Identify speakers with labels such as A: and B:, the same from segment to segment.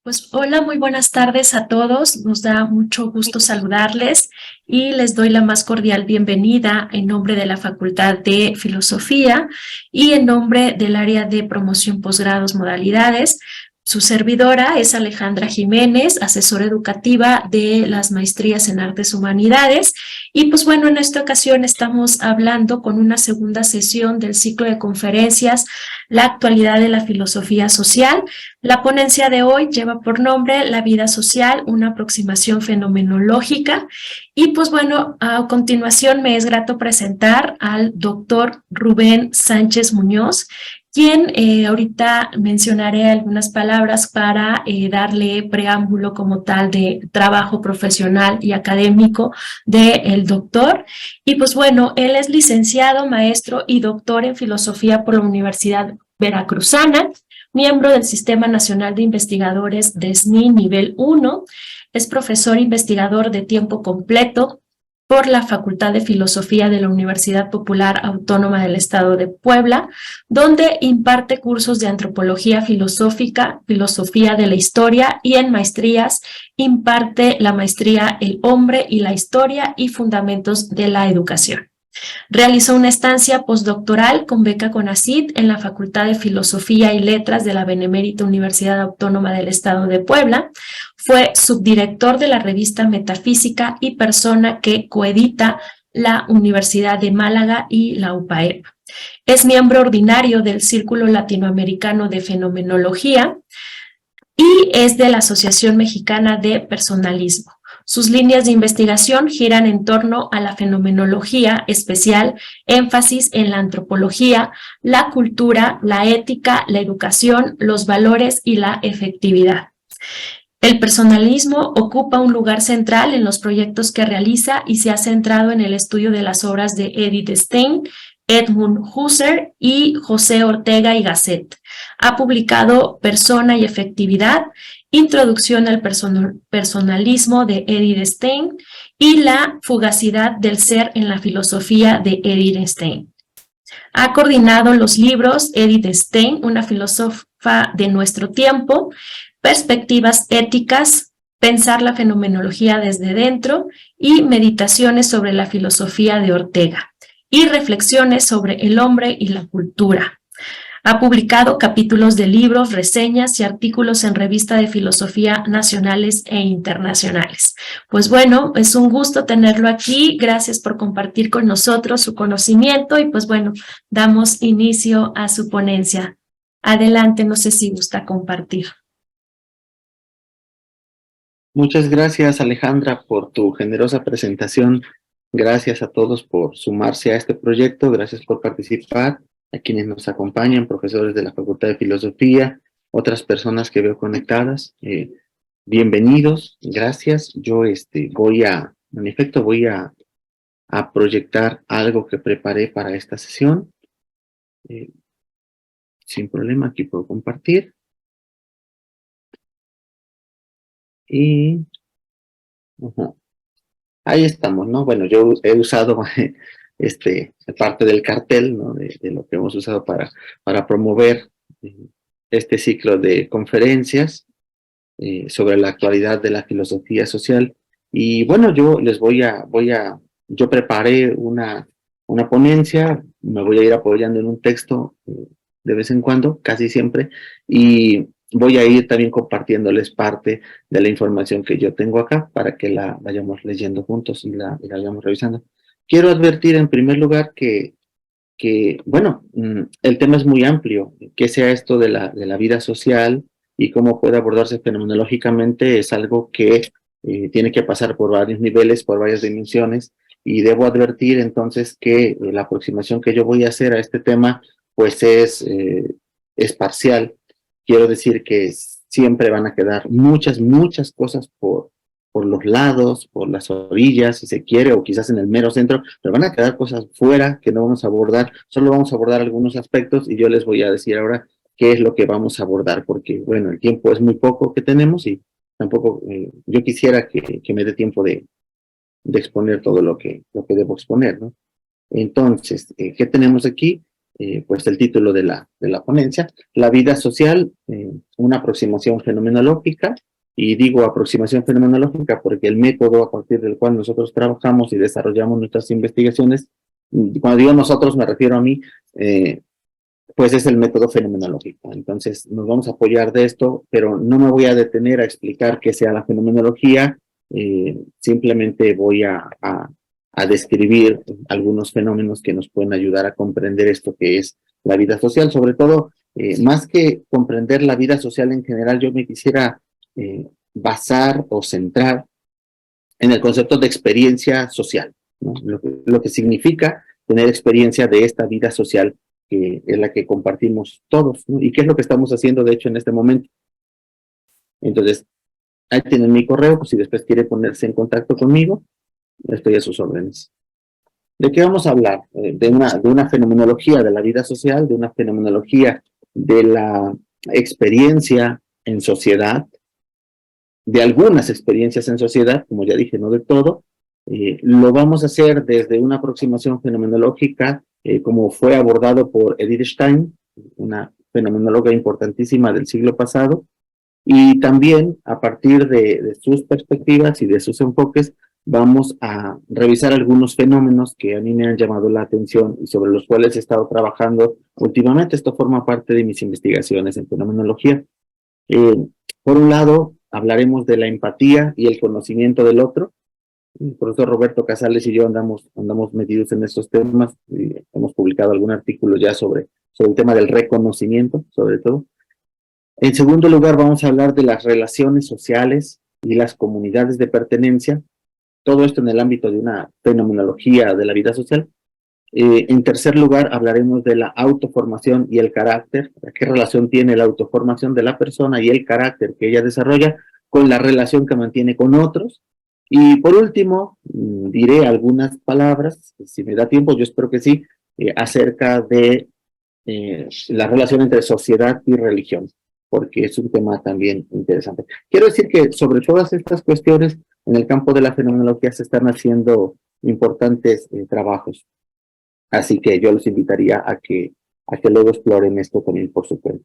A: Pues hola, muy buenas tardes a todos. Nos da mucho gusto saludarles y les doy la más cordial bienvenida en nombre de la Facultad de Filosofía y en nombre del área de promoción posgrados modalidades. Su servidora es Alejandra Jiménez, asesora educativa de las maestrías en Artes Humanidades. Y pues bueno, en esta ocasión estamos hablando con una segunda sesión del ciclo de conferencias La actualidad de la filosofía social. La ponencia de hoy lleva por nombre La vida social, una aproximación fenomenológica. Y pues bueno, a continuación me es grato presentar al doctor Rubén Sánchez Muñoz, quien ahorita mencionaré algunas palabras para darle preámbulo como tal de trabajo profesional y académico del doctor. Y pues bueno, él es licenciado, maestro y doctor en filosofía por la Universidad Veracruzana, miembro del Sistema Nacional de Investigadores de SNI Nivel 1, es profesor investigador de tiempo completo por la Facultad de Filosofía de la Universidad Popular Autónoma del Estado de Puebla, donde imparte cursos de antropología filosófica, filosofía de la historia y en maestrías imparte la maestría El hombre y la historia y fundamentos de la educación. Realizó una estancia postdoctoral con beca CONACYT en la Facultad de Filosofía y Letras de la Benemérita Universidad Autónoma del Estado de Puebla. Fue subdirector de la revista Metafísica y persona que coedita la Universidad de Málaga y la UPAEP. Es miembro ordinario del Círculo Latinoamericano de Fenomenología y es de la Asociación Mexicana de Personalismo. Sus líneas de investigación giran en torno a la fenomenología, especial énfasis en la antropología, la cultura, la ética, la educación, los valores y la efectividad. El personalismo ocupa un lugar central en los proyectos que realiza y se ha centrado en el estudio de las obras de Edith Stein, Edmund Husserl y José Ortega y Gasset. Ha publicado Persona y Efectividad, Introducción al Personalismo de Edith Stein y La fugacidad del ser en la filosofía de Edith Stein. Ha coordinado los libros Edith Stein, una filósofa de nuestro tiempo, Perspectivas éticas, Pensar la fenomenología desde dentro y Meditaciones sobre la filosofía de Ortega y Reflexiones sobre el hombre y la cultura. Ha publicado capítulos de libros, reseñas y artículos en revistas de filosofía nacionales e internacionales. Pues bueno, es un gusto tenerlo aquí. Gracias por compartir con nosotros su conocimiento y pues bueno, damos inicio a su ponencia. Adelante, no sé si gusta compartir.
B: Muchas gracias, Alejandra, por tu generosa presentación. Gracias a todos por sumarse a este proyecto. Gracias por participar. A quienes nos acompañan, profesores de la Facultad de Filosofía, otras personas que veo conectadas. Bienvenidos, gracias. Yo en efecto, voy a proyectar algo que preparé para esta sesión. Sin problema, aquí puedo compartir. Y ahí estamos, ¿no? Bueno, yo he usado parte del cartel, ¿no? De lo que hemos usado para promover este ciclo de conferencias sobre la actualidad de la filosofía social. Y bueno, yo les yo preparé una ponencia, me voy a ir apoyando en un texto de vez en cuando, casi siempre, y voy a ir también compartiéndoles parte de la información que yo tengo acá para que la vayamos leyendo juntos y la vayamos revisando. Quiero advertir en primer lugar bueno, el tema es muy amplio, que sea esto de la vida social y cómo puede abordarse fenomenológicamente es algo que tiene que pasar por varios niveles, por varias dimensiones, y debo advertir entonces que la aproximación que yo voy a hacer a este tema pues es parcial. Quiero decir que siempre van a quedar muchas cosas por los lados, por las orillas, si se quiere, o quizás en el mero centro, pero van a quedar cosas fuera que no vamos a abordar, solo vamos a abordar algunos aspectos y yo les voy a decir ahora qué es lo que vamos a abordar, porque bueno, el tiempo es muy poco que tenemos y tampoco yo quisiera que me dé tiempo de exponer todo lo que debo exponer, ¿no? Entonces, ¿qué tenemos aquí? pues el título de la ponencia, la vida social, una aproximación fenomenológica, y digo aproximación fenomenológica porque el método a partir del cual nosotros trabajamos y desarrollamos nuestras investigaciones, cuando digo nosotros me refiero a mí, pues es el método fenomenológico. Entonces nos vamos a apoyar de esto, pero no me voy a detener a explicar qué sea la fenomenología, simplemente voy a describir algunos fenómenos que nos pueden ayudar a comprender esto que es la vida social. Sobre todo, más que comprender la vida social en general, yo me quisiera basar o centrar en el concepto de experiencia social, ¿no? Lo que significa tener experiencia de esta vida social que es la que compartimos todos, ¿no? Y qué es lo que estamos haciendo, de hecho, en este momento. Entonces, ahí tienen mi correo, pues si después quiere ponerse en contacto conmigo, estoy a sus órdenes. ¿De qué vamos a hablar? De una fenomenología de la vida social, de una fenomenología de la experiencia en sociedad, de algunas experiencias en sociedad, como ya dije, no de todo. Lo vamos a hacer desde una aproximación fenomenológica, como fue abordado por Edith Stein, una fenomenóloga importantísima del siglo pasado, y también a partir de sus perspectivas y de sus enfoques, vamos a revisar algunos fenómenos que a mí me han llamado la atención y sobre los cuales he estado trabajando últimamente. Esto forma parte de mis investigaciones en fenomenología. Por un lado, hablaremos de la empatía y el conocimiento del otro. El profesor Roberto Casales y yo andamos metidos en estos temas y hemos publicado algún artículo ya sobre el tema del reconocimiento, sobre todo. En segundo lugar, vamos a hablar de las relaciones sociales y las comunidades de pertenencia, todo esto en el ámbito de una fenomenología de la vida social. En tercer lugar, hablaremos de la autoformación y el carácter, qué relación tiene la autoformación de la persona y el carácter que ella desarrolla con la relación que mantiene con otros. Y por último, diré algunas palabras, si me da tiempo, yo espero que sí, acerca de la relación entre sociedad y religión, porque es un tema también interesante. Quiero decir que sobre todas estas cuestiones, en el campo de la fenomenología se están haciendo importantes trabajos. Así que yo los invitaría a que luego exploren esto también por su cuenta.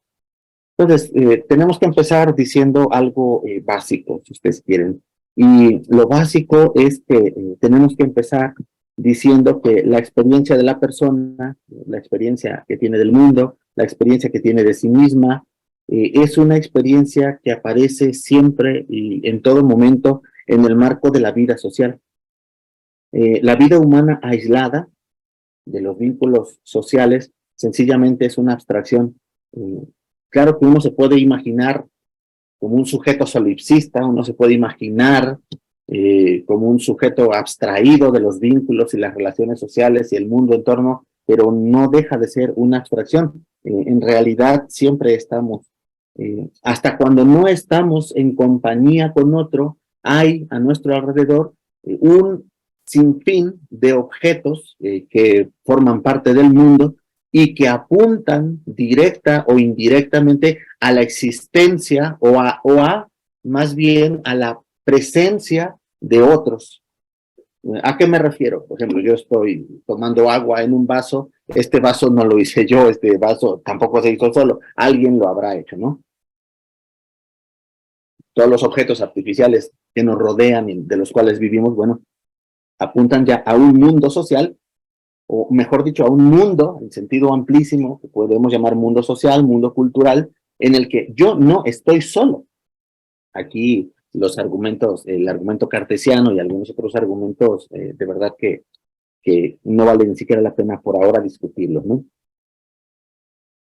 B: Entonces, tenemos que empezar diciendo algo básico, si ustedes quieren. Y lo básico es que tenemos que empezar diciendo que la experiencia de la persona, la experiencia que tiene del mundo, la experiencia que tiene de sí misma, es una experiencia que aparece siempre y en todo momento en el marco de la vida social. La vida humana aislada de los vínculos sociales sencillamente es una abstracción. Claro que uno se puede imaginar como un sujeto solipsista, uno se puede imaginar como un sujeto abstraído de los vínculos y las relaciones sociales y el mundo en torno, pero no deja de ser una abstracción. En realidad siempre estamos, hasta cuando no estamos en compañía con otro, hay a nuestro alrededor un sinfín de objetos que forman parte del mundo y que apuntan directa o indirectamente a la existencia o a más bien a la presencia de otros. ¿A qué me refiero? Por ejemplo, yo estoy tomando agua en un vaso, este vaso no lo hice yo, este vaso tampoco se hizo solo, alguien lo habrá hecho, ¿no? Todos los objetos artificiales que nos rodean y de los cuales vivimos, bueno, apuntan ya a un mundo social, o mejor dicho, a un mundo, en sentido amplísimo, que podemos llamar mundo social, mundo cultural, en el que yo no estoy solo. Aquí los argumentos, el argumento cartesiano y algunos otros argumentos, de verdad que no vale ni siquiera la pena por ahora discutirlos, ¿no?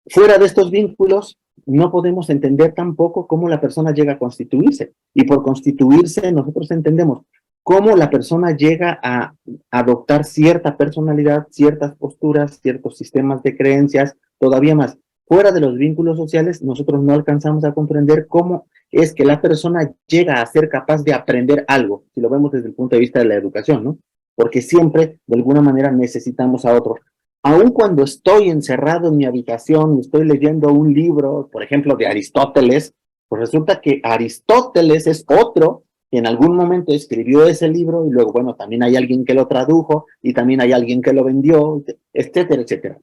B: Fuera de estos vínculos, no podemos entender tampoco cómo la persona llega a constituirse. Y por constituirse, nosotros entendemos cómo la persona llega a adoptar cierta personalidad, ciertas posturas, ciertos sistemas de creencias, todavía más. Fuera de los vínculos sociales, nosotros no alcanzamos a comprender cómo es que la persona llega a ser capaz de aprender algo, si lo vemos desde el punto de vista de la educación, ¿no? Porque siempre, de alguna manera, necesitamos a otro. Aun cuando estoy encerrado en mi habitación y estoy leyendo un libro, por ejemplo, de Aristóteles, pues resulta que Aristóteles es otro que en algún momento escribió ese libro y luego, bueno, también hay alguien que lo tradujo y también hay alguien que lo vendió, etcétera, etcétera.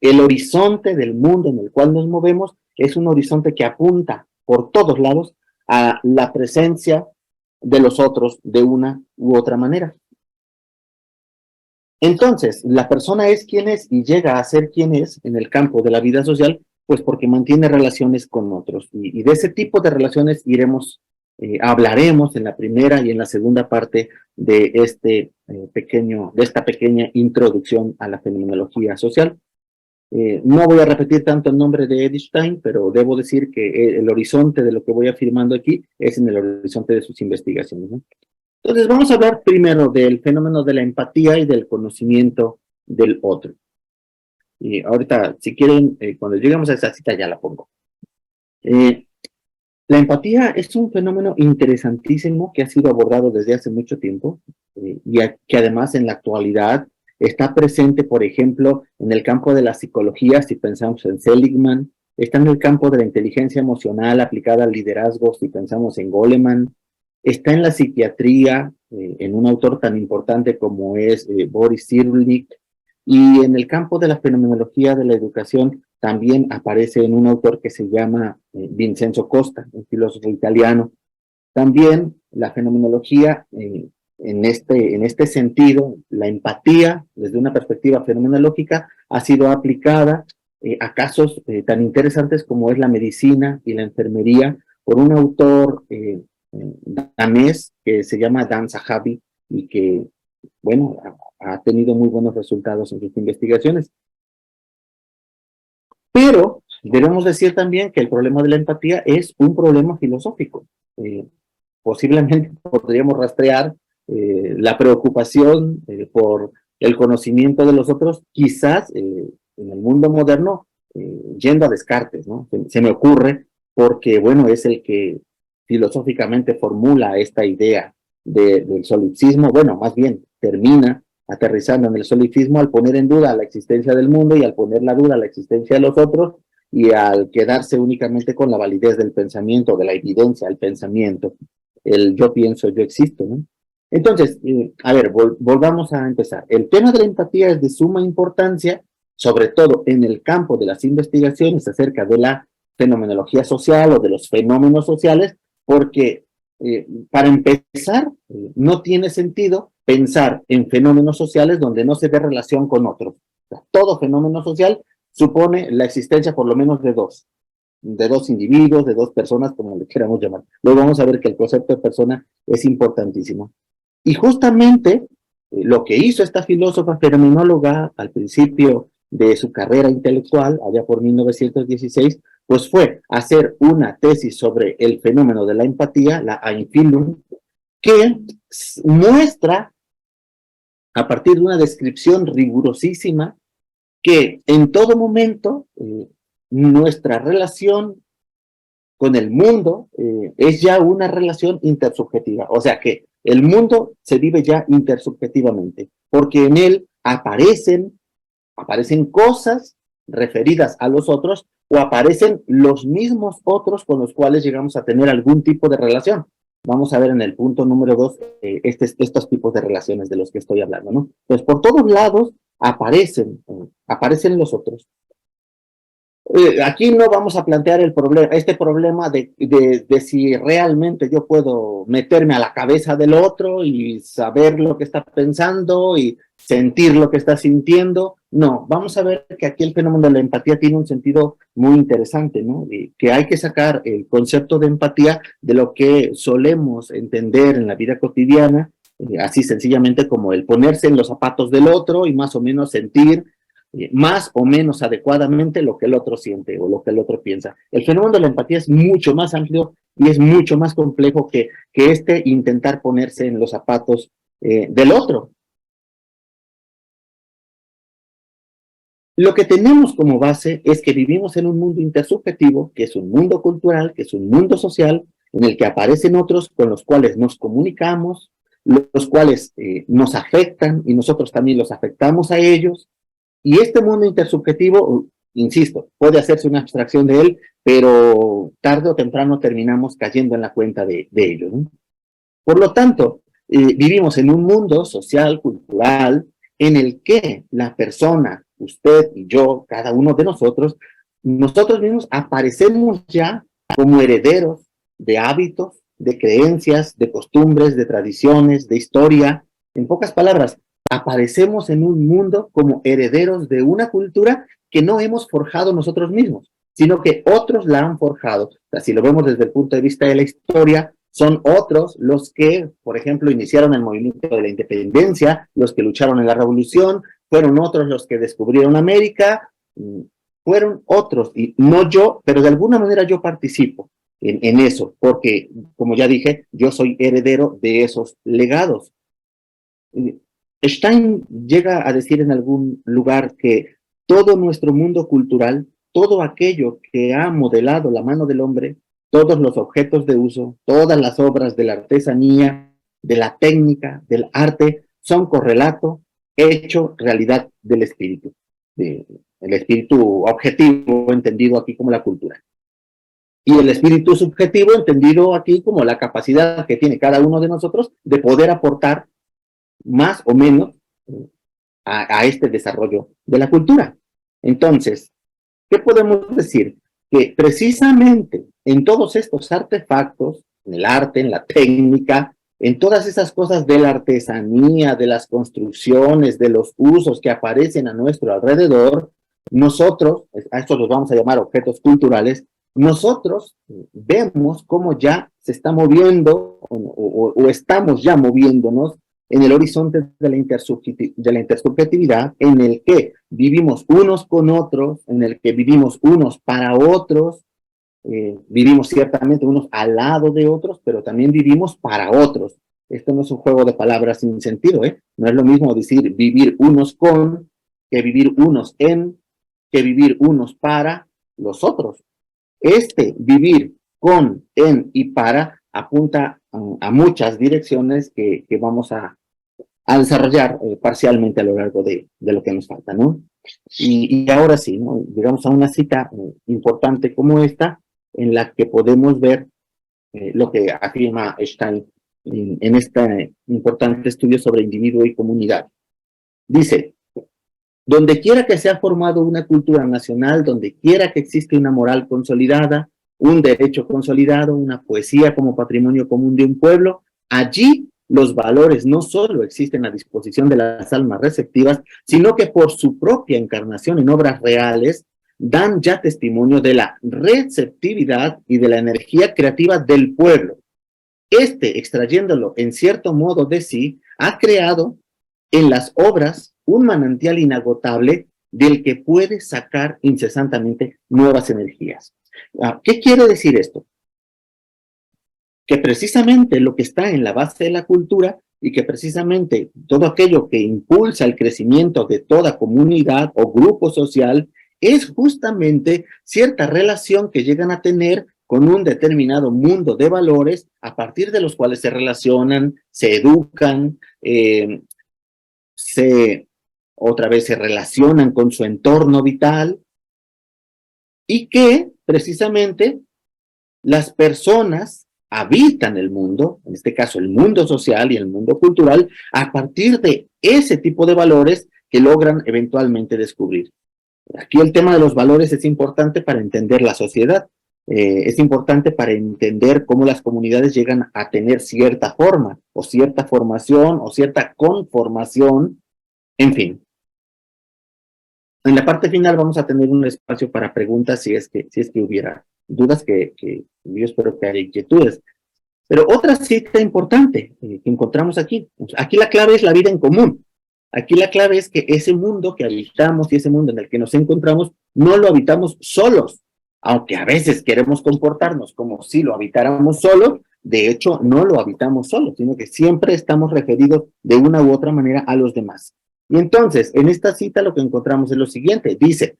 B: El horizonte del mundo en el cual nos movemos es un horizonte que apunta por todos lados a la presencia de los otros de una u otra manera. Entonces, la persona es quien es y llega a ser quien es en el campo de la vida social, pues porque mantiene relaciones con otros. Y de ese tipo de relaciones hablaremos en la primera y en la segunda parte de esta pequeña introducción a la fenomenología social. No voy a repetir tanto el nombre de Edith Stein, pero debo decir que el horizonte de lo que voy afirmando aquí es en el horizonte de sus investigaciones, ¿no? Entonces vamos a hablar primero del fenómeno de la empatía y del conocimiento del otro. Y ahorita, si quieren, cuando lleguemos a esa cita ya la pongo. La empatía es un fenómeno interesantísimo que ha sido abordado desde hace mucho tiempo que además en la actualidad está presente, por ejemplo, en el campo de la psicología, si pensamos en Seligman, está en el campo de la inteligencia emocional aplicada al liderazgo, si pensamos en Goleman, está en la psiquiatría, en un autor tan importante como es Boris Cyrulnik, y en el campo de la fenomenología de la educación también aparece en un autor que se llama Vincenzo Costa, un filósofo italiano. También la fenomenología, en este sentido, la empatía, desde una perspectiva fenomenológica, ha sido aplicada a casos tan interesantes como es la medicina y la enfermería, por un autor danés que se llama Dan Zahavi y que, bueno, ha tenido muy buenos resultados en sus investigaciones. Pero debemos decir también que el problema de la empatía es un problema filosófico. Posiblemente podríamos rastrear la preocupación por el conocimiento de los otros, quizás en el mundo moderno, yendo a Descartes, ¿no? Se me ocurre porque, bueno, es el que filosóficamente formula esta idea del solipsismo, bueno, más bien termina aterrizando en el solipsismo al poner en duda la existencia del mundo y al poner la duda la existencia de los otros y al quedarse únicamente con la validez del pensamiento, de la evidencia del pensamiento, el yo pienso, yo existo, ¿no? Entonces, a ver, volvamos a empezar. El tema de la empatía es de suma importancia, sobre todo en el campo de las investigaciones acerca de la fenomenología social o de los fenómenos sociales, porque para empezar, no tiene sentido pensar en fenómenos sociales donde no se ve relación con otros. O sea, todo fenómeno social supone la existencia por lo menos de dos individuos, de dos personas, como le queramos llamar. Luego vamos a ver que el concepto de persona es importantísimo. Y justamente lo que hizo esta filósofa fenomenóloga al principio de su carrera intelectual, allá por 1916, pues fue hacer una tesis sobre el fenómeno de la empatía, la Einfühlung, que muestra, a partir de una descripción rigurosísima, que en todo momento nuestra relación con el mundo es ya una relación intersubjetiva, o sea que el mundo se vive ya intersubjetivamente, porque en él aparecen cosas referidas a los otros o aparecen los mismos otros con los cuales llegamos a tener algún tipo de relación. Vamos a ver en el punto número 2 estos tipos de relaciones de los que estoy hablando, ¿no? Pues por todos lados aparecen los otros. Aquí no vamos a plantear este problema de si realmente yo puedo meterme a la cabeza del otro y saber lo que está pensando y sentir lo que está sintiendo. No, vamos a ver que aquí el fenómeno de la empatía tiene un sentido muy interesante, ¿no? Y que hay que sacar el concepto de empatía de lo que solemos entender en la vida cotidiana, así sencillamente como el ponerse en los zapatos del otro y más o menos sentir más o menos adecuadamente lo que el otro siente o lo que el otro piensa. El fenómeno de la empatía es mucho más amplio y es mucho más complejo que intentar ponerse en los zapatos del otro. Lo que tenemos como base es que vivimos en un mundo intersubjetivo, que es un mundo cultural, que es un mundo social, en el que aparecen otros con los cuales nos comunicamos, los cuales nos afectan y nosotros también los afectamos a ellos. Y este mundo intersubjetivo, insisto, puede hacerse una abstracción de él, pero tarde o temprano terminamos cayendo en la cuenta de ello, ¿no? Por lo tanto, vivimos en un mundo social, cultural, en el que la persona usted y yo, cada uno de nosotros mismos aparecemos ya como herederos de hábitos, de creencias, de costumbres, de tradiciones, de historia. En pocas palabras, aparecemos en un mundo como herederos de una cultura que no hemos forjado nosotros mismos, sino que otros la han forjado. O sea, si lo vemos desde el punto de vista de la historia, son otros los que, por ejemplo, iniciaron el movimiento de la independencia, los que lucharon en la revolución, fueron otros los que descubrieron América, fueron otros, y no yo, pero de alguna manera yo participo en eso, porque, como ya dije, yo soy heredero de esos legados. Stein llega a decir en algún lugar que todo nuestro mundo cultural, todo aquello que ha modelado la mano del hombre, todos los objetos de uso, todas las obras de la artesanía, de la técnica, del arte, son correlato, hecho, realidad del espíritu, el espíritu objetivo entendido aquí como la cultura. Y el espíritu subjetivo entendido aquí como la capacidad que tiene cada uno de nosotros de poder aportar más o menos a este desarrollo de la cultura. Entonces, ¿qué podemos decir? Que precisamente en todos estos artefactos, en el arte, en la técnica, en todas esas cosas de la artesanía, de las construcciones, de los usos que aparecen a nuestro alrededor, nosotros, a estos los vamos a llamar objetos culturales, nosotros vemos cómo ya se está moviendo o estamos ya moviéndonos en el horizonte de la intersubjetividad, en el que vivimos unos con otros, en el que vivimos unos para otros, vivimos ciertamente unos al lado de otros, pero también vivimos para otros. Esto no es un juego de palabras sin sentido, ¿eh? No es lo mismo decir vivir unos con, que vivir unos en, que vivir unos para los otros. Este vivir con, en y para apunta a muchas direcciones que vamos a desarrollar parcialmente a lo largo de lo que nos falta, ¿no? Y ahora sí, ¿no? Llegamos a una cita importante como esta, en la que podemos ver lo que afirma Stein en este importante estudio sobre individuo y comunidad. Dice, donde quiera que se ha formado una cultura nacional, donde quiera que existe una moral consolidada, un derecho consolidado, una poesía como patrimonio común de un pueblo, allí los valores no solo existen a disposición de las almas receptivas, sino que por su propia encarnación en obras reales, dan ya testimonio de la receptividad y de la energía creativa del pueblo. Extrayéndolo en cierto modo de sí, ha creado en las obras un manantial inagotable del que puede sacar incesantemente nuevas energías. ¿Qué quiere decir esto? Que precisamente lo que está en la base de la cultura y que precisamente todo aquello que impulsa el crecimiento de toda comunidad o grupo social es justamente cierta relación que llegan a tener con un determinado mundo de valores a partir de los cuales se relacionan, se educan, otra vez se relacionan con su entorno vital y que precisamente las personas habitan el mundo, en este caso el mundo social y el mundo cultural, a partir de ese tipo de valores que logran eventualmente descubrir. Aquí el tema de los valores es importante para entender la sociedad, es importante para entender cómo las comunidades llegan a tener cierta forma, o cierta formación, o cierta conformación, en fin. En la parte final vamos a tener un espacio para preguntas si es que hubiera dudas, que yo espero que haya inquietudes. Pero otra cita importante que encontramos aquí la clave es la vida en común. Aquí la clave es que ese mundo que habitamos y ese mundo en el que nos encontramos no lo habitamos solos, aunque a veces queremos comportarnos como si lo habitáramos solos. De hecho no lo habitamos solos, sino que siempre estamos referidos de una u otra manera a los demás. Y entonces, en esta cita lo que encontramos es lo siguiente, dice,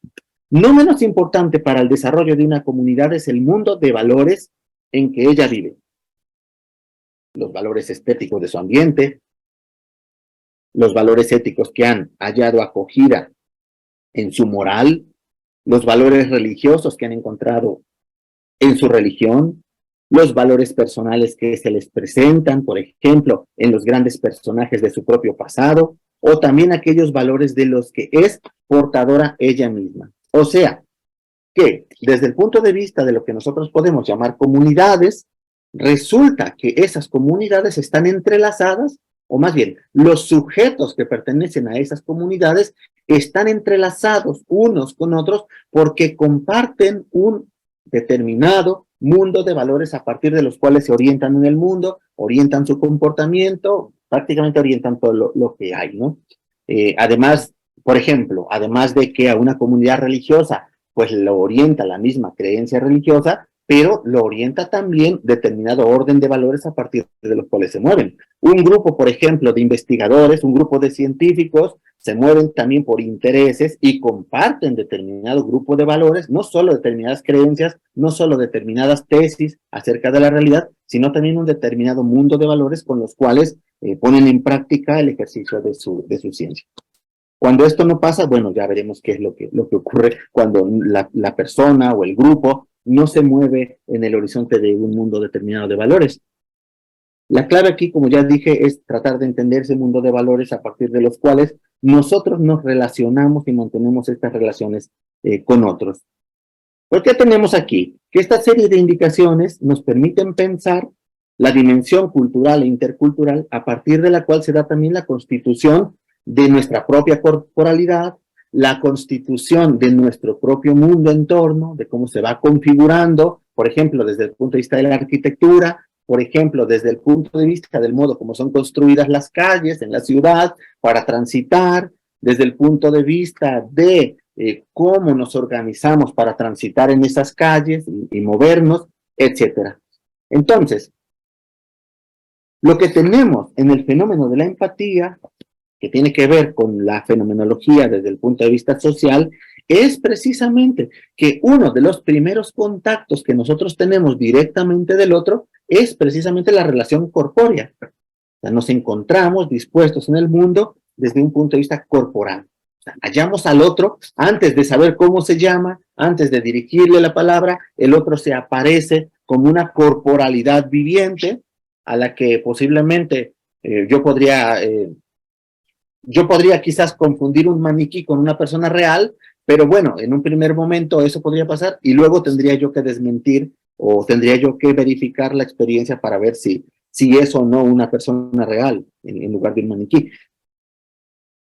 B: no menos importante para el desarrollo de una comunidad es el mundo de valores en que ella vive. Los valores estéticos de su ambiente, los valores éticos que han hallado acogida en su moral, los valores religiosos que han encontrado en su religión, los valores personales que se les presentan, por ejemplo, en los grandes personajes de su propio pasado, o también aquellos valores de los que es portadora ella misma. O sea, que desde el punto de vista de lo que nosotros podemos llamar comunidades, resulta que esas comunidades están entrelazadas, o más bien, los sujetos que pertenecen a esas comunidades están entrelazados unos con otros porque comparten un determinado mundo de valores a partir de los cuales se orientan en el mundo, orientan su comportamiento, prácticamente orientan todo lo que hay, ¿no? Además, por ejemplo, además de que a una comunidad religiosa pues lo orienta la misma creencia religiosa, pero lo orienta también determinado orden de valores a partir de los cuales se mueven. Un grupo, por ejemplo, de investigadores, un grupo de científicos, se mueven también por intereses y comparten determinado grupo de valores, no solo determinadas creencias, no solo determinadas tesis acerca de la realidad, sino también un determinado mundo de valores con los cuales ponen en práctica el ejercicio de su ciencia. Cuando esto no pasa, bueno, ya veremos qué es lo que ocurre cuando la persona o el grupo no se mueve en el horizonte de un mundo determinado de valores. La clave aquí, como ya dije, es tratar de entender ese mundo de valores a partir de los cuales nosotros nos relacionamos y mantenemos estas relaciones con otros. ¿Por qué tenemos aquí? Que esta serie de indicaciones nos permiten pensar la dimensión cultural e intercultural a partir de la cual se da también la constitución de nuestra propia corporalidad, la constitución de nuestro propio mundo entorno, de cómo se va configurando, por ejemplo, desde el punto de vista de la arquitectura, por ejemplo, desde el punto de vista del modo como son construidas las calles en la ciudad para transitar, desde el punto de vista de cómo nos organizamos para transitar en esas calles y movernos, etcétera. Entonces, lo que tenemos en el fenómeno de la empatía, que tiene que ver con la fenomenología desde el punto de vista social, es precisamente que uno de los primeros contactos que nosotros tenemos directamente del otro es precisamente la relación corpórea. O sea, nos encontramos dispuestos en el mundo desde un punto de vista corporal. O sea, hallamos al otro antes de saber cómo se llama, antes de dirigirle la palabra, el otro se aparece como una corporalidad viviente a la que posiblemente yo podría quizás confundir un maniquí con una persona real, pero bueno, en un primer momento eso podría pasar y luego tendría yo que desmentir o tendría yo que verificar la experiencia para ver si es o no una persona real en lugar de un maniquí.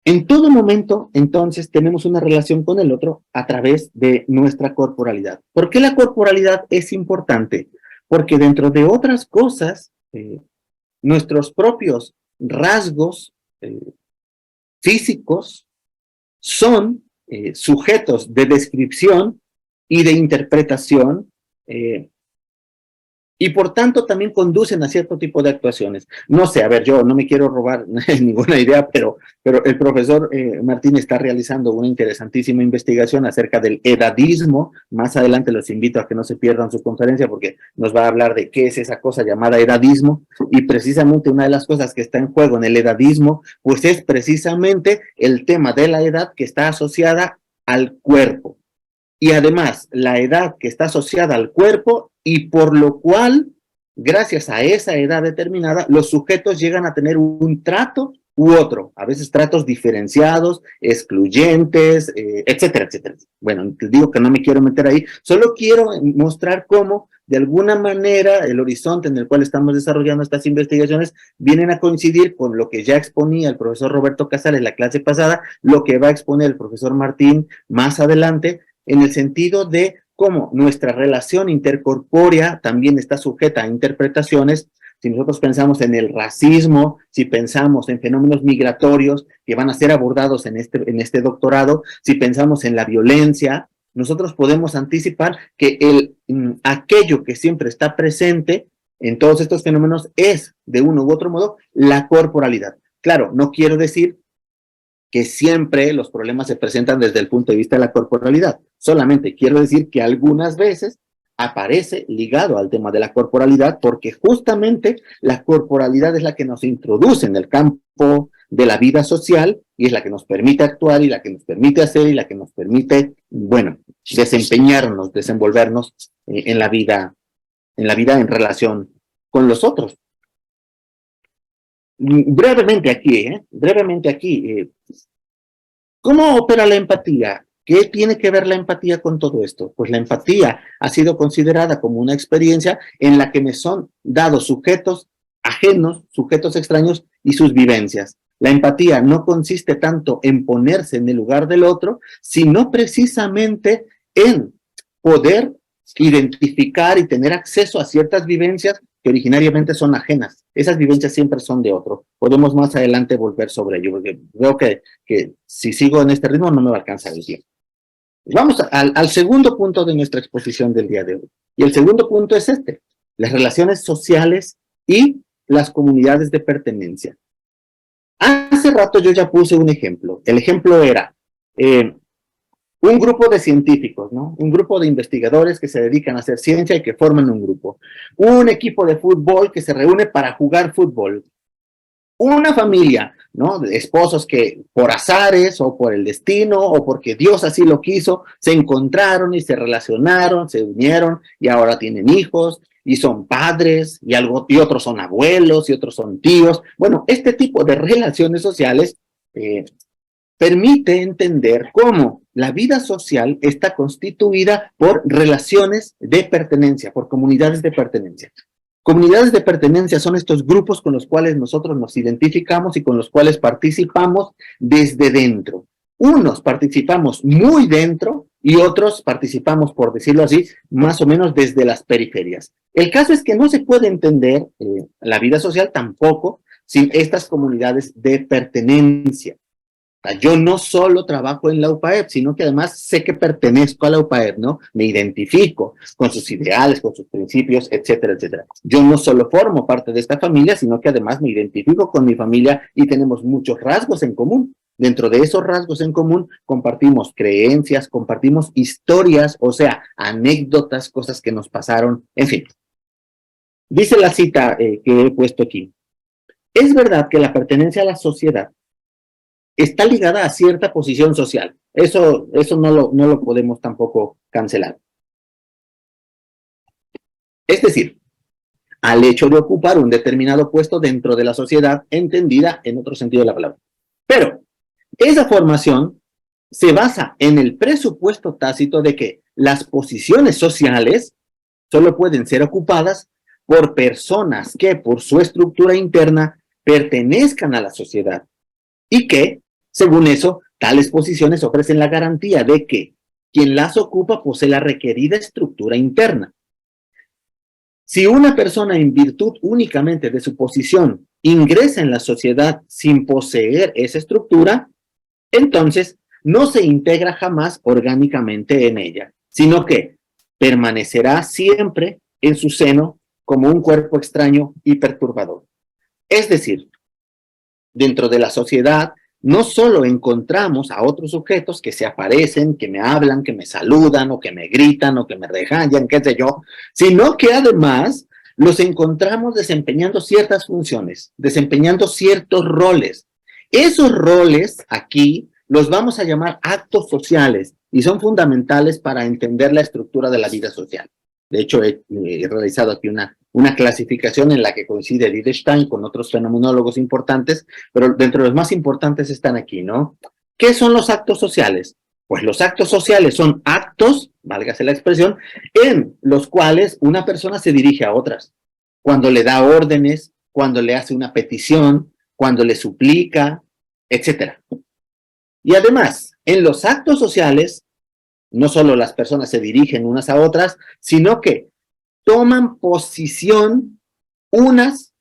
B: En todo momento, entonces, tenemos una relación con el otro a través de nuestra corporalidad. ¿Por qué la corporalidad es importante? Porque dentro de otras cosas, nuestros propios rasgos físicos son sujetos de descripción y de interpretación y por tanto también conducen a cierto tipo de actuaciones. No sé, a ver, yo no me quiero robar ninguna idea, pero el profesor Martín está realizando una interesantísima investigación acerca del edadismo. Más adelante los invito a que no se pierdan su conferencia porque nos va a hablar de qué es esa cosa llamada edadismo y precisamente una de las cosas que está en juego en el edadismo pues es precisamente el tema de la edad que está asociada al cuerpo. Y además, la edad que está asociada al cuerpo y por lo cual, gracias a esa edad determinada, los sujetos llegan a tener un trato u otro, a veces tratos diferenciados, excluyentes, etcétera, etcétera. Bueno, te digo que no me quiero meter ahí, solo quiero mostrar cómo, de alguna manera, el horizonte en el cual estamos desarrollando estas investigaciones vienen a coincidir con lo que ya exponía el profesor Roberto Casales en la clase pasada, lo que va a exponer el profesor Martín más adelante, en el sentido de cómo nuestra relación intercorpórea también está sujeta a interpretaciones. Si nosotros pensamos en el racismo, si pensamos en fenómenos migratorios que van a ser abordados en este doctorado, si pensamos en la violencia, nosotros podemos anticipar que aquello que siempre está presente en todos estos fenómenos es, de uno u otro modo, la corporalidad. Claro, no quiero decir que siempre los problemas se presentan desde el punto de vista de la corporalidad. Solamente quiero decir que algunas veces aparece ligado al tema de la corporalidad porque justamente la corporalidad es la que nos introduce en el campo de la vida social y es la que nos permite actuar y la que nos permite hacer y la que nos permite, bueno, desempeñarnos, desenvolvernos en la vida en relación con los otros. Brevemente aquí, ¿cómo opera la empatía? ¿Qué tiene que ver la empatía con todo esto? Pues la empatía ha sido considerada como una experiencia en la que me son dados sujetos ajenos, sujetos extraños y sus vivencias. La empatía no consiste tanto en ponerse en el lugar del otro, sino precisamente en poder identificar y tener acceso a ciertas vivencias que originariamente son ajenas. Esas vivencias siempre son de otro. Podemos más adelante volver sobre ello, porque veo que si sigo en este ritmo no me va a alcanzar el tiempo. Vamos al segundo punto de nuestra exposición del día de hoy. Y el segundo punto es este, las relaciones sociales y las comunidades de pertenencia. Hace rato yo ya puse un ejemplo. El ejemplo era un grupo de científicos, ¿no? Un grupo de investigadores que se dedican a hacer ciencia y que forman un grupo. Un equipo de fútbol que se reúne para jugar fútbol. Una familia, ¿no? De esposos que por azares o por el destino o porque Dios así lo quiso, se encontraron y se relacionaron, se unieron y ahora tienen hijos y son padres y otros son abuelos y otros son tíos. Bueno, este tipo de relaciones sociales permite entender cómo la vida social está constituida por relaciones de pertenencia, por comunidades de pertenencia. Comunidades de pertenencia son estos grupos con los cuales nosotros nos identificamos y con los cuales participamos desde dentro. Unos participamos muy dentro y otros participamos, por decirlo así, más o menos desde las periferias. El caso es que no se puede entender la vida social tampoco sin estas comunidades de pertenencia. Yo no solo trabajo en la UPAEP, sino que además sé que pertenezco a la UPAEP, ¿no? Me identifico con sus ideales, con sus principios, etcétera, etcétera. Yo no solo formo parte de esta familia, sino que además me identifico con mi familia y tenemos muchos rasgos en común. Dentro de esos rasgos en común compartimos creencias, compartimos historias, o sea, anécdotas, cosas que nos pasaron, en fin. Dice la cita que he puesto aquí. Es verdad que la pertenencia a la sociedad está ligada a cierta posición social. Eso no lo podemos tampoco cancelar. Es decir, al hecho de ocupar un determinado puesto dentro de la sociedad, entendida en otro sentido de la palabra. Pero esa formación se basa en el presupuesto tácito de que las posiciones sociales solo pueden ser ocupadas por personas que, por su estructura interna, pertenezcan a la sociedad y que, según eso, tales posiciones ofrecen la garantía de que quien las ocupa posee la requerida estructura interna. Si una persona, en virtud únicamente de su posición, ingresa en la sociedad sin poseer esa estructura, entonces no se integra jamás orgánicamente en ella, sino que permanecerá siempre en su seno como un cuerpo extraño y perturbador. Es decir, dentro de la sociedad, no solo encontramos a otros sujetos que se aparecen, que me hablan, que me saludan, o que me gritan, o que me regañan, qué sé yo, sino que además los encontramos desempeñando ciertas funciones, desempeñando ciertos roles. Esos roles aquí los vamos a llamar actos sociales y son fundamentales para entender la estructura de la vida social. De hecho, he realizado aquí una clasificación en la que coincide Edith Stein con otros fenomenólogos importantes, pero dentro de los más importantes están aquí, ¿no? ¿Qué son los actos sociales? Pues los actos sociales son actos, válgase la expresión, en los cuales una persona se dirige a otras, cuando le da órdenes, cuando le hace una petición, cuando le suplica, etcétera. Y además, en los actos sociales, no solo las personas se dirigen unas a otras, sino que toman posición unas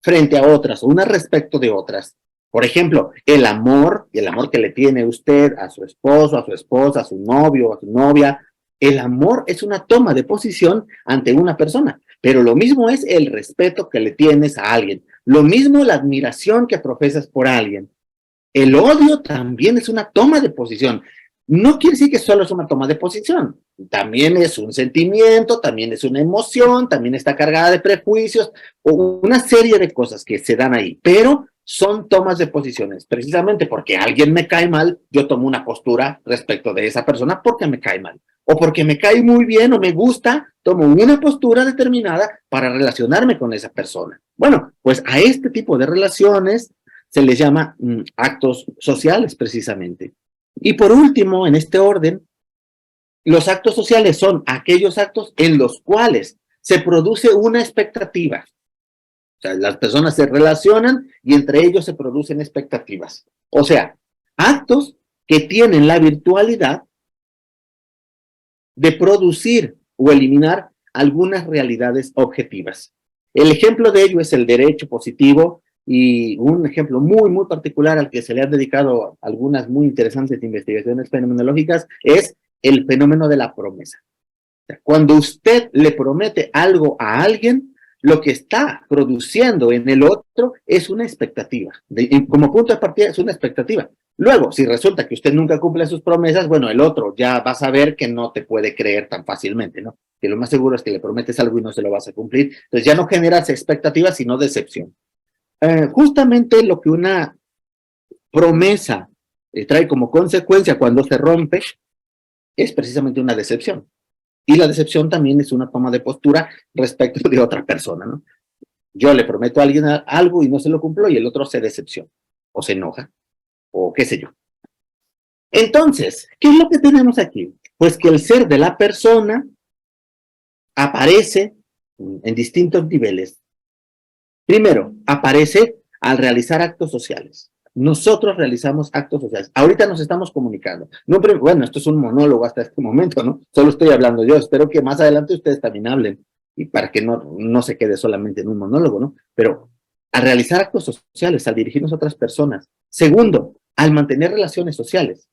B: frente a otras, unas respecto de otras. Por ejemplo, el amor que le tiene usted a su esposo, a su esposa, a su novio, a su novia, el amor es una toma de posición ante una persona, pero lo mismo es el respeto que le tienes a alguien, lo mismo la admiración que profesas por alguien. El odio también es una toma de posición. No quiere decir que solo es una toma de posición, también es un sentimiento, también es una emoción, también está cargada de prejuicios, o una serie de cosas que se dan ahí, pero son tomas de posiciones, precisamente porque alguien me cae mal, yo tomo una postura respecto de esa persona porque me cae mal, o porque me cae muy bien o me gusta, tomo una postura determinada para relacionarme con esa persona. Bueno, pues a este tipo de relaciones se les llama actos sociales precisamente. Y por último, en este orden, los actos sociales son aquellos actos en los cuales se produce una expectativa. O sea, las personas se relacionan y entre ellos se producen expectativas. O sea, actos que tienen la virtualidad de producir o eliminar algunas realidades objetivas. El ejemplo de ello es el derecho positivo y un ejemplo muy, muy particular al que se le han dedicado algunas muy interesantes investigaciones fenomenológicas es el fenómeno de la promesa. Cuando usted le promete algo a alguien, lo que está produciendo en el otro es una expectativa. Como punto de partida es una expectativa. Luego, si resulta que usted nunca cumple sus promesas, bueno, el otro ya va a saber que no te puede creer tan fácilmente, ¿no? Que lo más seguro es que le prometes algo y no se lo vas a cumplir. Entonces ya no generas expectativas, sino decepción. Justamente lo que una promesa trae como consecuencia cuando se rompe es precisamente una decepción. Y la decepción también es una toma de postura respecto de otra persona, ¿no? Yo le prometo a alguien algo y no se lo cumplo y el otro se decepciona, o se enoja, o qué sé yo. Entonces, ¿qué es lo que tenemos aquí? Pues que el ser de la persona aparece en distintos niveles. Primero, aparece al realizar actos sociales. Nosotros realizamos actos sociales. Ahorita nos estamos comunicando. No, pero, bueno, esto es un monólogo hasta este momento, ¿no? Solo estoy hablando yo. Espero que más adelante ustedes también hablen y para que no se quede solamente en un monólogo, ¿no? Pero al realizar actos sociales, al dirigirnos a otras personas. Segundo, al mantener relaciones sociales.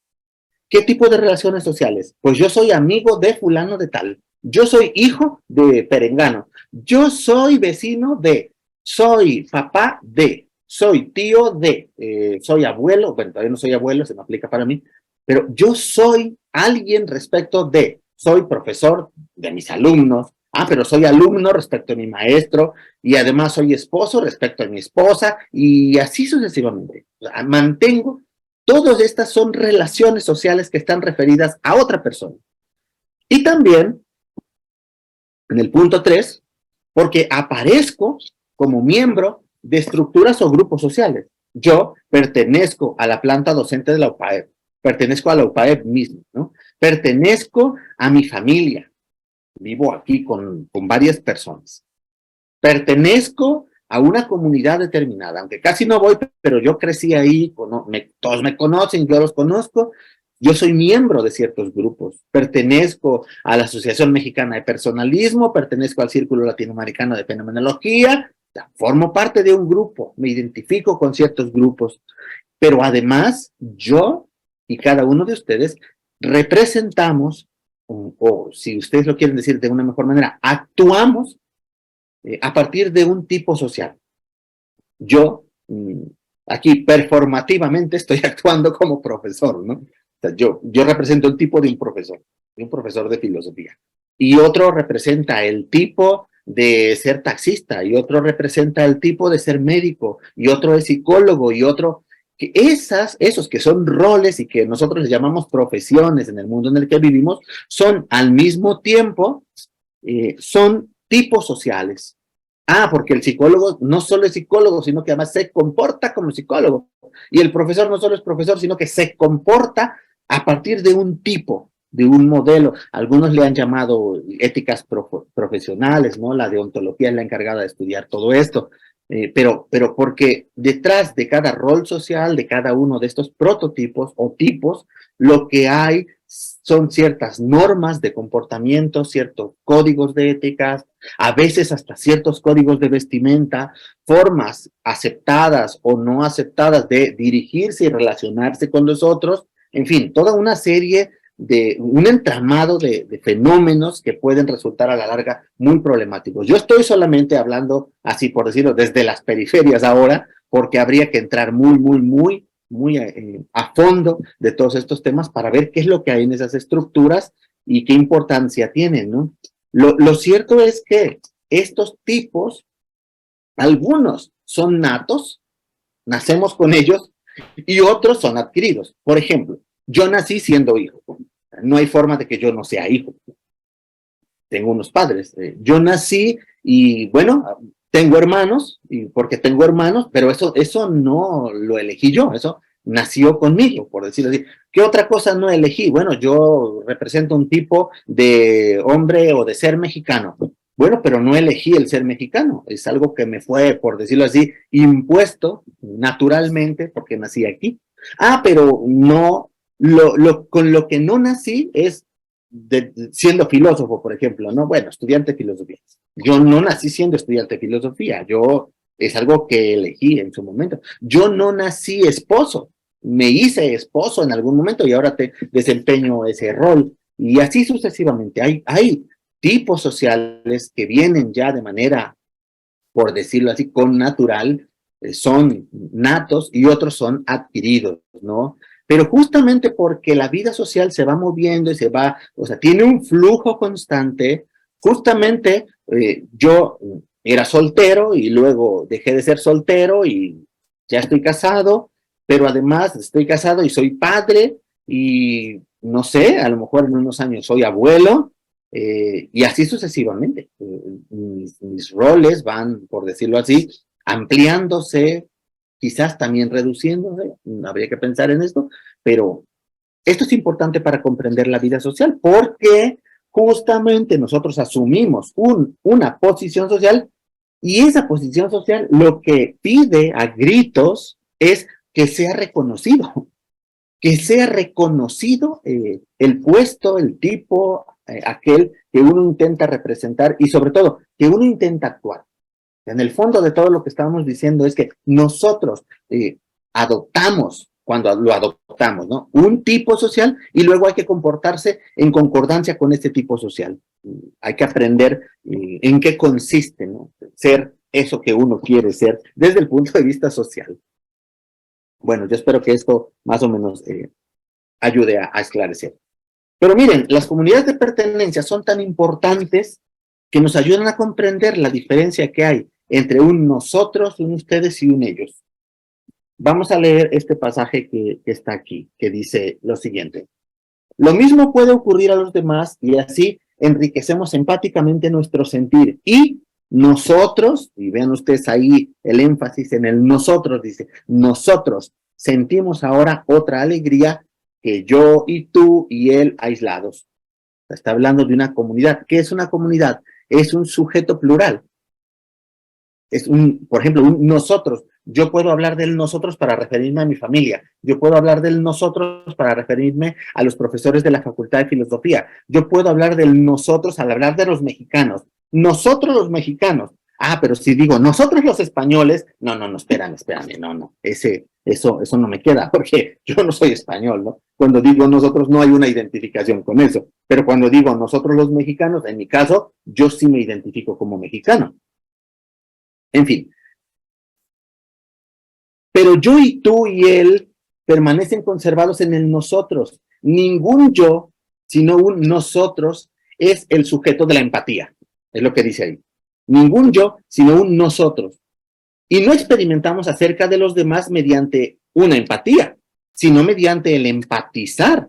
B: ¿Qué tipo de relaciones sociales? Pues yo soy amigo de fulano de tal. Yo soy hijo de perengano. Yo soy vecino de. Soy papá de. Soy tío de. Soy abuelo. Bueno, todavía no soy abuelo, se me aplica para mí. Pero yo soy alguien respecto de. Soy profesor de mis alumnos. Ah, pero soy alumno respecto a mi maestro. Y además soy esposo respecto a mi esposa. Y así sucesivamente. Mantengo. Todas estas son relaciones sociales que están referidas a otra persona. Y también, en el punto 3, porque aparezco como miembro de estructuras o grupos sociales. Yo pertenezco a la planta docente de la UPAEP, pertenezco a la UPAEP mismo, ¿no? Pertenezco a mi familia, vivo aquí con varias personas. Pertenezco a una comunidad determinada, aunque casi no voy, pero yo crecí ahí, todos me conocen, yo los conozco, yo soy miembro de ciertos grupos, pertenezco a la Asociación Mexicana de Personalismo, pertenezco al Círculo Latinoamericano de Fenomenología, formo parte de un grupo, me identifico con ciertos grupos, pero además yo y cada uno de ustedes representamos, o si ustedes lo quieren decir de una mejor manera, actuamos a partir de un tipo social. Yo, aquí performativamente estoy actuando como profesor, ¿no? O sea, yo represento el tipo de un profesor de filosofía. Y otro representa el tipo de ser taxista, y otro representa el tipo de ser médico, y otro es psicólogo, y otro... Que esos que son roles y que nosotros les llamamos profesiones en el mundo en el que vivimos, son al mismo tiempo, son tipos sociales. Ah, porque el psicólogo no solo es psicólogo, sino que además se comporta como psicólogo. Y el profesor no solo es profesor, sino que se comporta a partir de un tipo, de un modelo. Algunos le han llamado éticas profesionales, ¿no? La deontología es la encargada de estudiar todo esto. Pero porque detrás de cada rol social, de cada uno de estos prototipos o tipos, lo que hay son ciertas normas de comportamiento, ciertos códigos de éticas, a veces hasta ciertos códigos de vestimenta, formas aceptadas o no aceptadas de dirigirse y relacionarse con los otros, en fin, toda una serie de un entramado de fenómenos que pueden resultar a la larga muy problemáticos. Yo estoy solamente hablando, así por decirlo, desde las periferias ahora, porque habría que entrar muy a fondo de todos estos temas para ver qué es lo que hay en esas estructuras y qué importancia tienen, ¿no? Lo cierto es que estos tipos, algunos son natos, nacemos con ellos, y otros son adquiridos. Por ejemplo, yo nací siendo hijo. No hay forma de que yo no sea hijo. Tengo unos padres. Yo nací y, bueno, tengo hermanos, y porque tengo hermanos, pero eso no lo elegí yo, eso nació conmigo, por decirlo así. ¿Qué otra cosa no elegí? Bueno, yo represento un tipo de hombre o de ser mexicano. Bueno, pero no elegí el ser mexicano, es algo que me fue, por decirlo así, impuesto naturalmente porque nací aquí. Ah, pero no, con lo que no nací es siendo filósofo, por ejemplo, ¿no? Bueno, estudiante de filosofía. Yo no nací siendo estudiante de filosofía, es algo que elegí en su momento. Yo no nací esposo, me hice esposo en algún momento y ahora desempeño ese rol. Y así sucesivamente. Hay tipos sociales que vienen ya de manera, por decirlo así, con natural, son natos y otros son adquiridos, ¿no? Pero justamente porque la vida social se va moviendo y se va, o sea, tiene un flujo constante, justamente yo era soltero y luego dejé de ser soltero y ya estoy casado, pero además estoy casado y soy padre y no sé, a lo mejor en unos años soy abuelo, y así sucesivamente. Mis roles van, por decirlo así, ampliándose, quizás también reduciéndose, habría que pensar en esto, pero esto es importante para comprender la vida social, porque justamente nosotros asumimos una posición social y esa posición social lo que pide a gritos es que sea reconocido, el puesto, el tipo, aquel que uno intenta representar y sobre todo que uno intenta actuar. En el fondo de todo lo que estábamos diciendo es que nosotros adoptamos, cuando lo adoptamos, ¿no? Un tipo social y luego hay que comportarse en concordancia con este tipo social. Hay que aprender en qué consiste, ¿no? Ser eso que uno quiere ser desde el punto de vista social. Bueno, yo espero que esto más o menos ayude a esclarecer. Pero miren, las comunidades de pertenencia son tan importantes que nos ayudan a comprender la diferencia que hay entre un nosotros, un ustedes y un ellos. Vamos a leer este pasaje que está aquí, que dice lo siguiente. Lo mismo puede ocurrir a los demás y así enriquecemos empáticamente nuestro sentir. Y nosotros, y vean ustedes ahí el énfasis en el nosotros, dice, nosotros sentimos ahora otra alegría que yo y tú y él aislados. Está hablando de una comunidad. ¿Qué es una comunidad? Es un sujeto plural. Es por ejemplo, un nosotros. Yo puedo hablar del nosotros para referirme a mi familia. Yo puedo hablar del nosotros para referirme a los profesores de la Facultad de Filosofía. Yo puedo hablar del nosotros al hablar de los mexicanos. Nosotros los mexicanos. Ah, pero si digo nosotros los españoles, no, espérame, no. Eso no me queda, porque yo no soy español, ¿no? Cuando digo nosotros no hay una identificación con eso. Pero cuando digo nosotros los mexicanos, en mi caso, yo sí me identifico como mexicano. En fin. Pero yo y tú y él permanecen conservados en el nosotros. Ningún yo, sino un nosotros, es el sujeto de la empatía. Es lo que dice ahí. Ningún yo, sino un nosotros. Y no experimentamos acerca de los demás mediante una empatía, sino mediante el empatizar.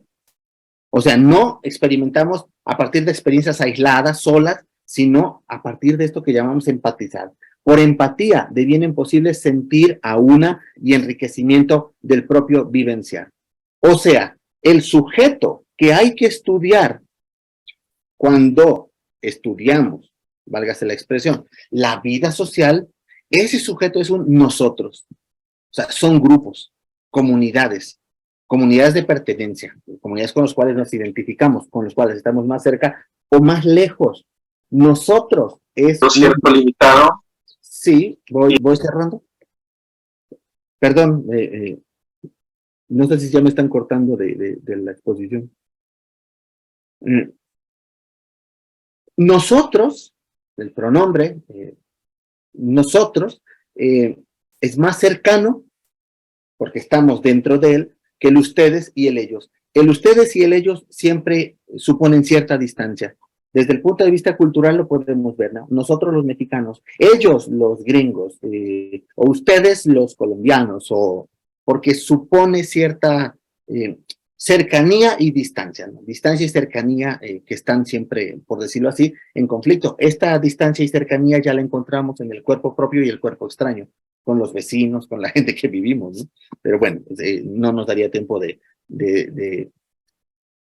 B: O sea, no experimentamos a partir de experiencias aisladas, solas, sino a partir de esto que llamamos empatizar. Por empatía devienen posibles sentir a una y enriquecimiento del propio vivenciar. O sea, el sujeto que hay que estudiar cuando estudiamos, válgase la expresión, la vida social, ese sujeto es un nosotros. O sea, son grupos, comunidades de pertenencia, comunidades con las cuales nos identificamos, con los cuales estamos más cerca o más lejos. Nosotros es...
C: ¿No cierto limitado?
B: Sí, voy cerrando. Perdón, no sé si ya me están cortando de la exposición. Nosotros, el pronombre, nosotros, es más cercano, porque estamos dentro de él, que el ustedes y el ellos. El ustedes y el ellos siempre suponen cierta distancia. Desde el punto de vista cultural lo podemos ver, ¿no? Nosotros los mexicanos, ellos los gringos, o ustedes los colombianos, porque supone cierta cercanía y distancia, ¿no? Distancia y cercanía que están siempre, por decirlo así, en conflicto. Esta distancia y cercanía ya la encontramos en el cuerpo propio y el cuerpo extraño, con los vecinos, con la gente que vivimos, ¿no? Pero bueno, no nos daría tiempo de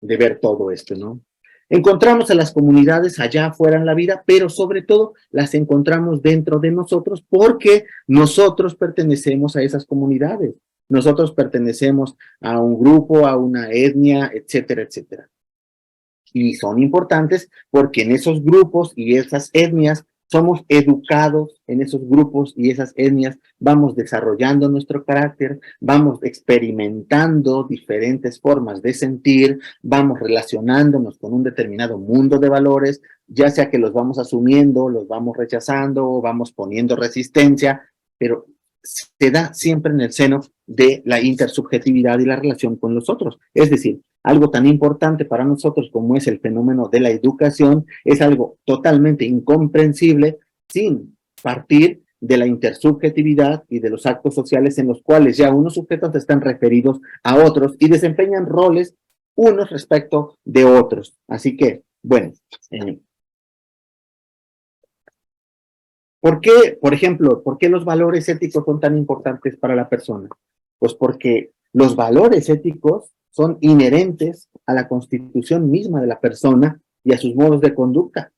B: ver todo esto, ¿no? Encontramos a las comunidades allá afuera en la vida, pero sobre todo las encontramos dentro de nosotros porque nosotros pertenecemos a esas comunidades. Nosotros pertenecemos a un grupo, a una etnia, etcétera, etcétera. Y son importantes porque en esos grupos y esas etnias somos educados, en esos grupos y esas etnias vamos desarrollando nuestro carácter, vamos experimentando diferentes formas de sentir, vamos relacionándonos con un determinado mundo de valores, ya sea que los vamos asumiendo, los vamos rechazando, vamos poniendo resistencia, pero se da siempre en el seno de la intersubjetividad y la relación con los otros. Es decir, algo tan importante para nosotros como es el fenómeno de la educación es algo totalmente incomprensible sin partir de la intersubjetividad y de los actos sociales en los cuales ya unos sujetos están referidos a otros y desempeñan roles unos respecto de otros. Así que, bueno, ¿por qué, por ejemplo, por qué los valores éticos son tan importantes para la persona? Pues porque los valores éticos son inherentes a la constitución misma de la persona y a sus modos de conducta.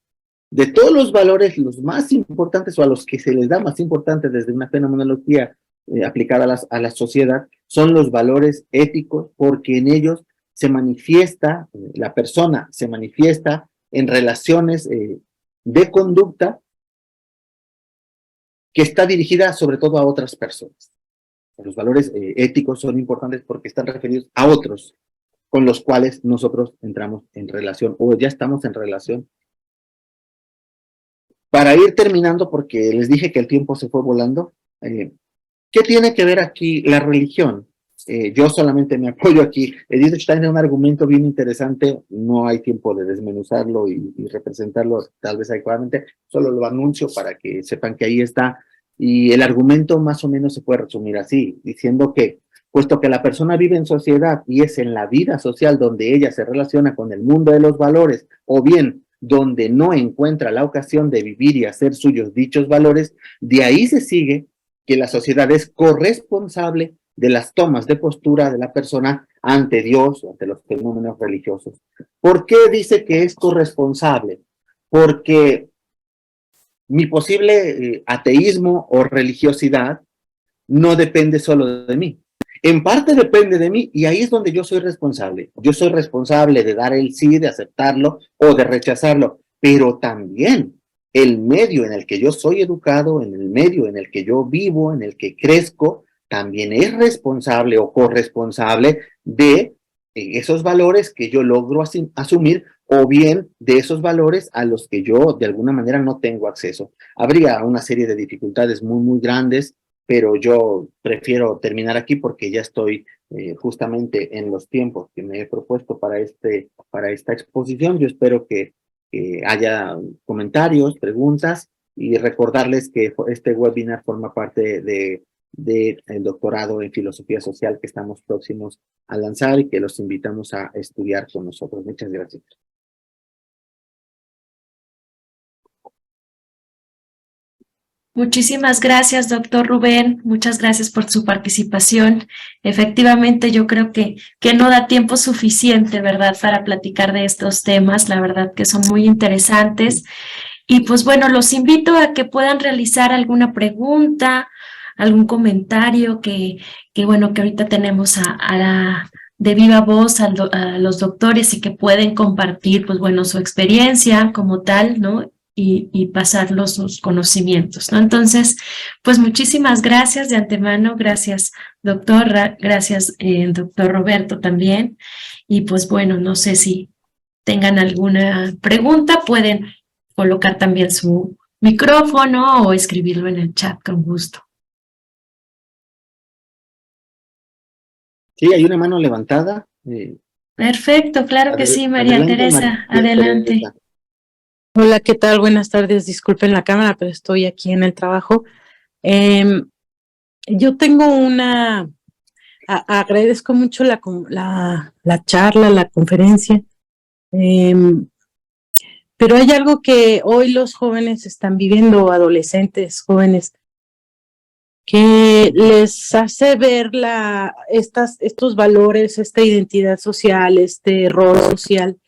B: De todos los valores, los más importantes o a los que se les da más importante desde una fenomenología aplicada a la sociedad, son los valores éticos porque en ellos se manifiesta, la persona se manifiesta en relaciones de conducta que está dirigida sobre todo a otras personas. Los valores éticos son importantes porque están referidos a otros con los cuales nosotros entramos en relación o ya estamos en relación. Para ir terminando, porque les dije que el tiempo se fue volando, ¿qué tiene que ver aquí la religión? Yo solamente me apoyo aquí. Edith Stein tiene un argumento bien interesante, no hay tiempo de desmenuzarlo y representarlo tal vez adecuadamente, solo lo anuncio para que sepan que ahí está. Y el argumento más o menos se puede resumir así, diciendo que, puesto que la persona vive en sociedad y es en la vida social donde ella se relaciona con el mundo de los valores, o bien donde no encuentra la ocasión de vivir y hacer suyos dichos valores, de ahí se sigue que la sociedad es corresponsable de las tomas de postura de la persona ante Dios o ante los fenómenos religiosos. ¿Por qué dice que es corresponsable? Porque mi posible ateísmo o religiosidad no depende solo de mí. En parte depende de mí y ahí es donde yo soy responsable. Yo soy responsable de dar el sí, de aceptarlo o de rechazarlo, pero también el medio en el que yo soy educado, en el medio en el que yo vivo, en el que crezco, también es responsable o corresponsable de esos valores que yo logro asumir o bien de esos valores a los que yo de alguna manera no tengo acceso. Habría una serie de dificultades muy, muy grandes, pero yo prefiero terminar aquí porque ya estoy justamente en los tiempos que me he propuesto para esta exposición. Yo espero que haya comentarios, preguntas y recordarles que este webinar forma parte del doctorado en filosofía social que estamos próximos a lanzar y que los invitamos a estudiar con nosotros. Muchas gracias.
A: Muchísimas gracias, doctor Rubén. Muchas gracias por su participación. Efectivamente, yo creo que no da tiempo suficiente, ¿verdad?, para platicar de estos temas. La verdad que son muy interesantes. Y pues bueno, los invito a que puedan realizar alguna pregunta, algún comentario que bueno, que ahorita tenemos de viva voz a los doctores y que pueden compartir, pues bueno, su experiencia como tal, ¿no? Y pasarlos sus conocimientos, ¿no? Entonces, pues muchísimas gracias de antemano, gracias doctora, gracias doctor Roberto también, y pues bueno, no sé si tengan alguna pregunta, pueden colocar también su micrófono o escribirlo en el chat con gusto.
B: Sí, hay una mano levantada.
A: Perfecto, claro que sí, María
B: Adelante,
A: Teresa,
B: María
A: adelante.
B: Teresa.
C: Hola, ¿qué tal? Buenas tardes. Disculpen la cámara, pero estoy aquí en el trabajo. Yo tengo una agradezco mucho la charla, la conferencia, pero hay algo que hoy los jóvenes están viviendo, adolescentes, jóvenes, que les hace ver estos valores, esta identidad social, este rol social,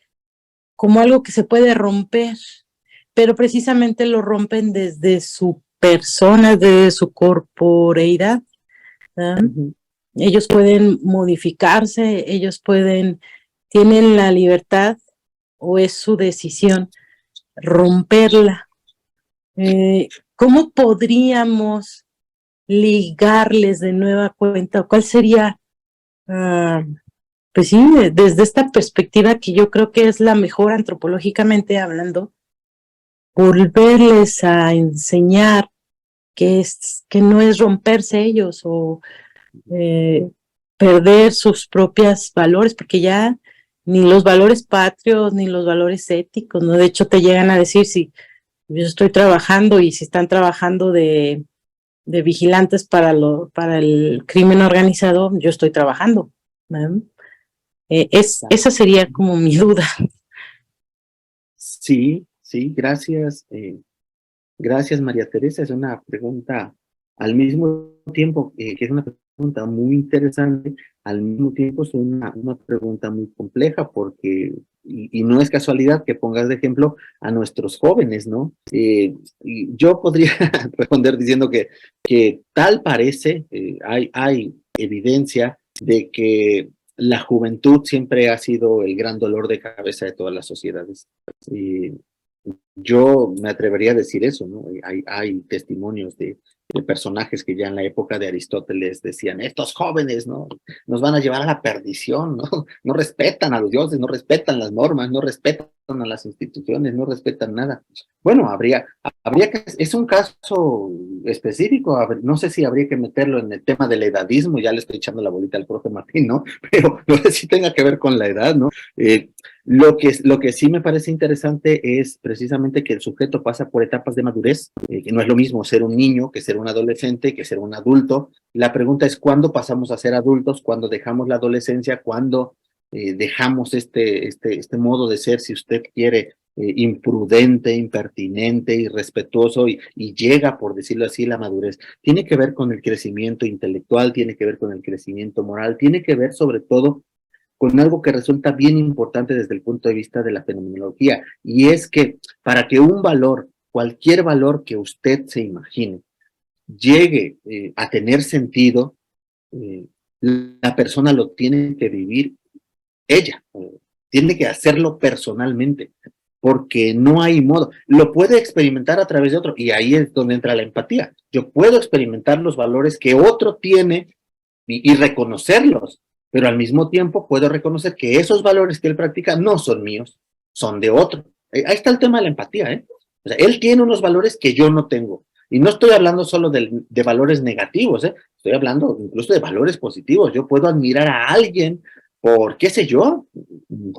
C: como algo que se puede romper, pero precisamente lo rompen desde su persona, desde su corporeidad, ¿verdad? Ellos pueden modificarse, tienen la libertad, o es su decisión romperla. ¿Cómo podríamos ligarles de nueva cuenta? ¿Cuál sería, pues sí, desde esta perspectiva que yo creo que es la mejor antropológicamente hablando, volverles a enseñar que no es romperse ellos o perder sus propios valores, porque ya ni los valores patrios ni los valores éticos, ¿no? De hecho te llegan a decir, si yo estoy trabajando y si están trabajando de vigilantes para el crimen organizado, yo estoy trabajando, ¿no? Esa sería como mi duda.
B: Sí, gracias. Gracias, María Teresa. Es una pregunta al mismo tiempo que es una pregunta muy interesante, al mismo tiempo es una pregunta muy compleja porque, y no es casualidad que pongas de ejemplo a nuestros jóvenes, ¿no? Y yo podría responder diciendo que tal parece, hay evidencia de que la juventud siempre ha sido el gran dolor de cabeza de todas las sociedades. Yo me atrevería a decir eso, ¿no? Hay testimonios de personajes que ya en la época de Aristóteles decían, estos jóvenes, ¿no? Nos van a llevar a la perdición, ¿no? No respetan a los dioses, no respetan las normas, no respetan a las instituciones, no respetan nada. Bueno, habría que, es un caso específico, no sé si habría que meterlo en el tema del edadismo, ya le estoy echando la bolita al profe Martín, ¿no? Pero no sé si tenga que ver con la edad, ¿no? Lo que sí me parece interesante es precisamente que el sujeto pasa por etapas de madurez, que no es lo mismo ser un niño que ser un adolescente, que ser un adulto. La pregunta es cuándo pasamos a ser adultos, cuándo dejamos la adolescencia, cuándo dejamos este modo de ser, si usted quiere, imprudente, impertinente, irrespetuoso y llega, por decirlo así, la madurez. Tiene que ver con el crecimiento intelectual, tiene que ver con el crecimiento moral, tiene que ver sobre todo con algo que resulta bien importante desde el punto de vista de la fenomenología, y es que para que un valor, cualquier valor que usted se imagine, llegue a tener sentido, la persona lo tiene que vivir ella, tiene que hacerlo personalmente, porque no hay modo. Lo puede experimentar a través de otro, y ahí es donde entra la empatía. Yo puedo experimentar los valores que otro tiene y reconocerlos, pero al mismo tiempo puedo reconocer que esos valores que él practica no son míos, son de otro. Ahí está el tema de la empatía, ¿eh? O sea, él tiene unos valores que yo no tengo. Y no estoy hablando solo de valores negativos, ¿eh? Estoy hablando incluso de valores positivos. Yo puedo admirar a alguien por, qué sé yo,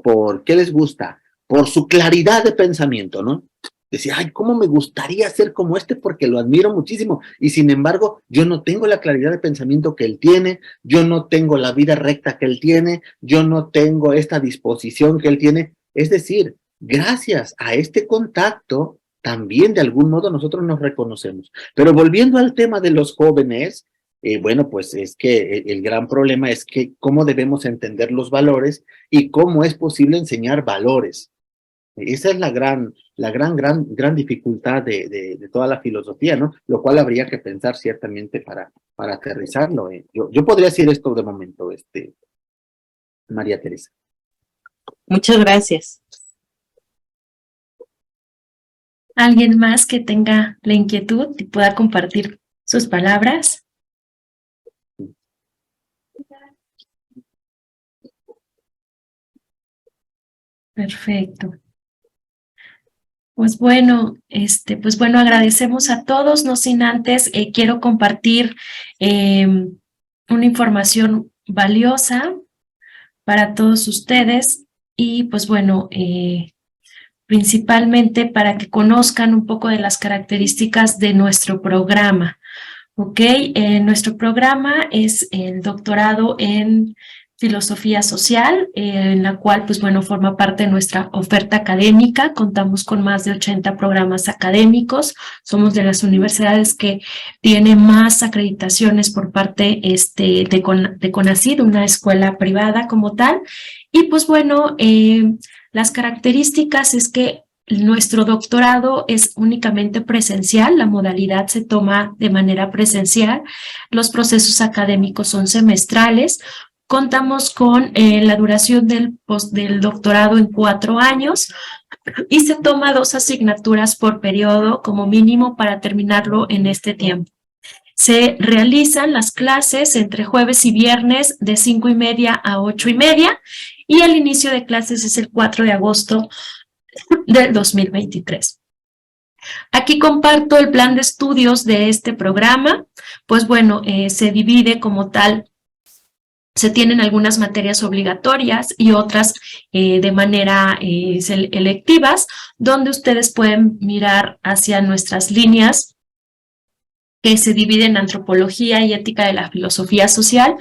B: por qué les gusta, por su claridad de pensamiento, ¿no? Decía, ay, cómo me gustaría ser como este porque lo admiro muchísimo. Y sin embargo, yo no tengo la claridad de pensamiento que él tiene, yo no tengo la vida recta que él tiene, yo no tengo esta disposición que él tiene. Es decir, gracias a este contacto, también de algún modo nosotros nos reconocemos. Pero volviendo al tema de los jóvenes, bueno, pues es que el gran problema es que cómo debemos entender los valores y cómo es posible enseñar valores. Esa es la gran dificultad de toda la filosofía, ¿no? Lo cual habría que pensar ciertamente para aterrizarlo. Yo podría decir esto de momento, María Teresa.
C: Muchas gracias.
A: ¿Alguien más que tenga la inquietud y pueda compartir sus palabras? Perfecto. Pues bueno, agradecemos a todos, no sin antes, quiero compartir una información valiosa para todos ustedes y pues bueno, principalmente para que conozcan un poco de las características de nuestro programa. Ok, nuestro programa es el doctorado en filosofía social, en la cual, pues bueno, forma parte de nuestra oferta académica. Contamos con más de 80 programas académicos. Somos de las universidades que tiene más acreditaciones por parte de CONACYT, una escuela privada como tal. Y pues bueno, las características es que nuestro doctorado es únicamente presencial, la modalidad se toma de manera presencial, los procesos académicos son semestrales, contamos con la duración del doctorado en 4 años y se toma 2 asignaturas por periodo como mínimo para terminarlo en este tiempo. Se realizan las clases entre jueves y viernes de 5:30 a 8:30 y el inicio de clases es el 4 de agosto del 2023. Aquí comparto el plan de estudios de este programa. Pues bueno, se divide como tal, se tienen algunas materias obligatorias y otras de manera electivas, donde ustedes pueden mirar hacia nuestras líneas que se dividen en antropología y ética de la filosofía social,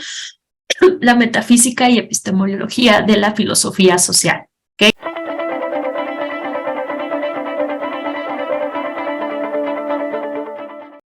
A: la metafísica y epistemología de la filosofía social. ¿Okay?